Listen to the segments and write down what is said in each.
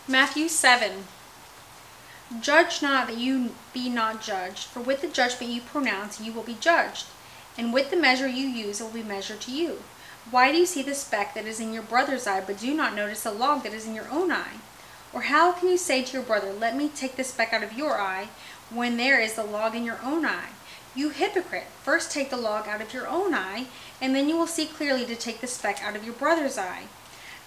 Matthew 7. Judge not that you be not judged, for with the judgment you pronounce you will be judged, and with the measure you use it will be measured to you. Why do you see the speck that is in your brother's eye, but do not notice the log that is in your own eye? Or how can you say to your brother, let me take the speck out of your eye, when there is the log in your own eye? You hypocrite, first take the log out of your own eye, and then you will see clearly to take the speck out of your brother's eye.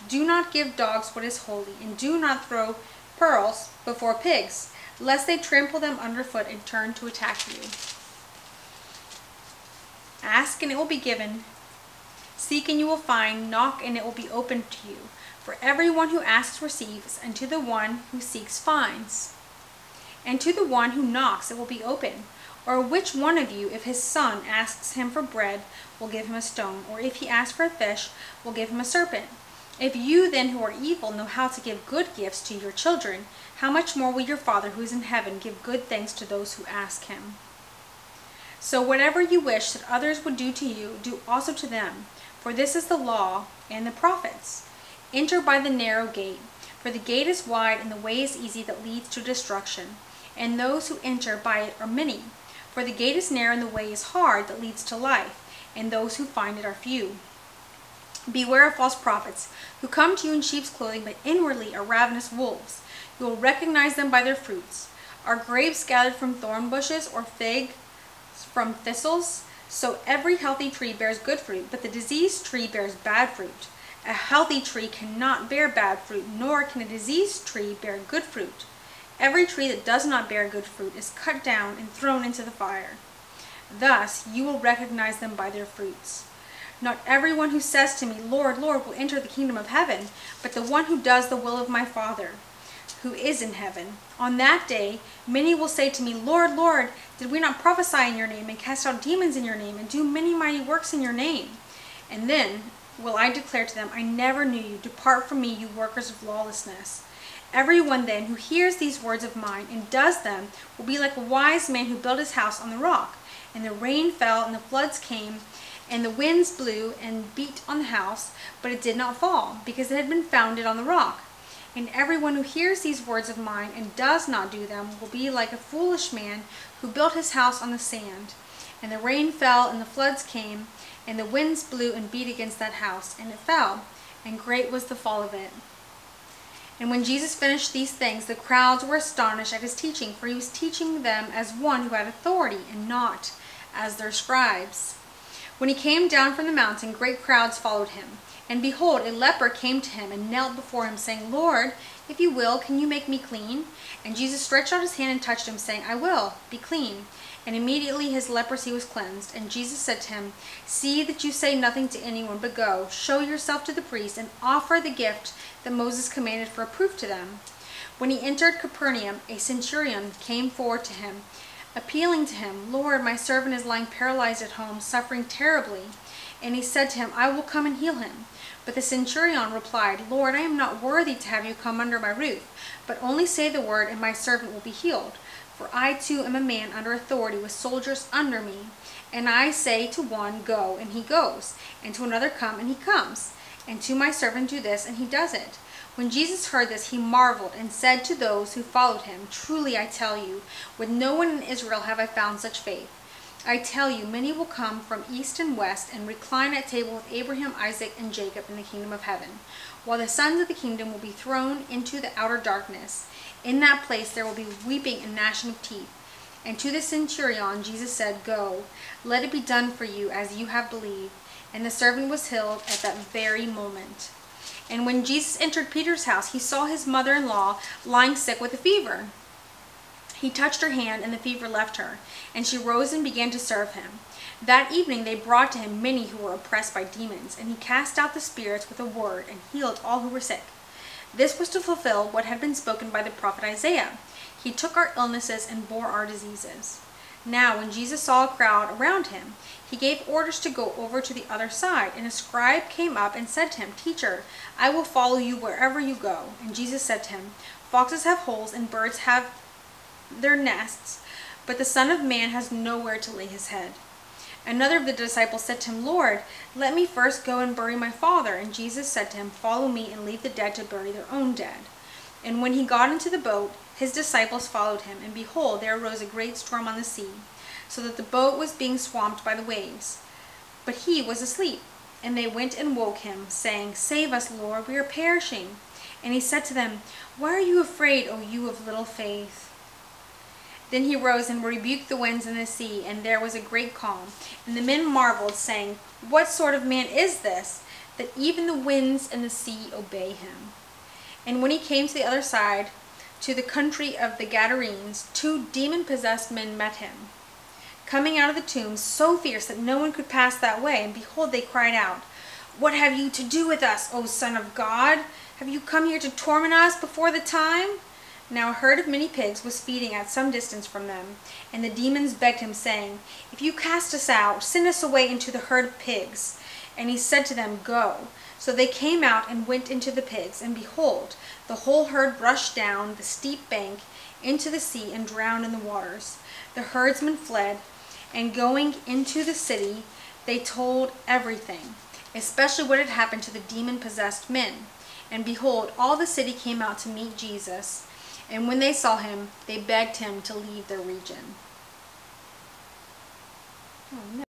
Do not give dogs what is holy, and do not throw pearls before pigs, lest they trample them underfoot and turn to attack you. Ask and it will be given. Seek and you will find. Knock and it will be opened to you. For everyone who asks receives, and to the one who seeks finds. And to the one who knocks it will be open. Or which one of you, if his son asks him for bread, will give him a stone? Or if he asks for a fish, will give him a serpent? If you then who are evil know how to give good gifts to your children, how much more will your Father who is in heaven give good things to those who ask him? So whatever you wish that others would do to you, do also to them. For this is the law and the prophets. Enter by the narrow gate, for the gate is wide and the way is easy that leads to destruction, and those who enter by it are many. For the gate is narrow and the way is hard that leads to life, and those who find it are few. Beware of false prophets, who come to you in sheep's clothing, but inwardly are ravenous wolves. You will recognize them by their fruits. Are grapes gathered from thorn bushes, or figs from thistles? So every healthy tree bears good fruit, but the diseased tree bears bad fruit. A healthy tree cannot bear bad fruit, nor can a diseased tree bear good fruit. Every tree that does not bear good fruit is cut down and thrown into the fire. Thus you will recognize them by their fruits. Not everyone who says to me, Lord, Lord, will enter the kingdom of heaven, but the one who does the will of my Father, who is in heaven. On that day, many will say to me, Lord, Lord, did we not prophesy in your name, and cast out demons in your name, and do many mighty works in your name? And then will I declare to them, I never knew you. Depart from me, you workers of lawlessness. Everyone then who hears these words of mine and does them will be like a wise man who built his house on the rock. And the rain fell, and the floods came, and the winds blew and beat on the house, but it did not fall, because it had been founded on the rock. And everyone who hears these words of mine and does not do them will be like a foolish man who built his house on the sand. And the rain fell, and the floods came, and the winds blew and beat against that house, and it fell, and great was the fall of it. And when Jesus finished these things, the crowds were astonished at his teaching, for he was teaching them as one who had authority, and not as their scribes. When he came down from the mountain, great crowds followed him. And behold, a leper came to him and knelt before him, saying, Lord, if you will, can you make me clean? And Jesus stretched out his hand and touched him, saying, I will, be clean. And immediately his leprosy was cleansed. And Jesus said to him, See that you say nothing to anyone, but go, show yourself to the priest, and offer the gift that Moses commanded for a proof to them. When he entered Capernaum, a centurion came forward to him, appealing to him, Lord, my servant is lying paralyzed at home, suffering terribly. And he said to him, I will come and heal him. But the centurion replied, Lord, I am not worthy to have you come under my roof, but only say the word, and my servant will be healed. For I too am a man under authority, with soldiers under me. And I say to one, Go, and he goes, and to another, Come, and he comes, and to my servant, Do this, and he does it. When Jesus heard this, he marveled, and said to those who followed him, Truly I tell you, with no one in Israel have I found such faith. I tell you, many will come from east and west, and recline at table with Abraham, Isaac, and Jacob in the kingdom of heaven, while the sons of the kingdom will be thrown into the outer darkness. In that place there will be weeping and gnashing of teeth. And to the centurion Jesus said, Go, let it be done for you as you have believed. And the servant was healed at that very moment. And when Jesus entered Peter's house, he saw his mother-in-law lying sick with a fever. He touched her hand, and the fever left her, and she rose and began to serve him. That evening they brought to him many who were oppressed by demons, and he cast out the spirits with a word and healed all who were sick. This was to fulfill what had been spoken by the prophet Isaiah. He took our illnesses and bore our diseases. Now when Jesus saw a crowd around him, he gave orders to go over to the other side, and a scribe came up and said to him, Teacher, I will follow you wherever you go. And Jesus said to him, Foxes have holes, and birds have their nests, but the Son of Man has nowhere to lay his head. Another of the disciples said to him, Lord, let me first go and bury my father. And Jesus said to him, Follow me, and leave the dead to bury their own dead. And when he got into the boat, his disciples followed him, and behold, there arose a great storm on the sea, so that the boat was being swamped by the waves. But he was asleep. And they went and woke him, saying, Save us, Lord, we are perishing. And he said to them, Why are you afraid, O you of little faith? Then he rose and rebuked the winds and the sea, and there was a great calm. And the men marveled, saying, What sort of man is this, that even the winds and the sea obey him? And when he came to the other side, to the country of the Gadarenes, 2 demon-possessed men met him, coming out of the tombs, so fierce that no one could pass that way. And behold, they cried out, What have you to do with us, O Son of God? Have you come here to torment us before the time? Now a herd of many pigs was feeding at some distance from them. And the demons begged him, saying, If you cast us out, send us away into the herd of pigs. And he said to them, Go. So they came out and went into the pigs. And behold, the whole herd rushed down the steep bank into the sea and drowned in the waters. The herdsmen fled, and going into the city, they told everything, especially what had happened to the demon-possessed men. And behold, all the city came out to meet Jesus. And when they saw him, they begged him to leave their region. Oh, no.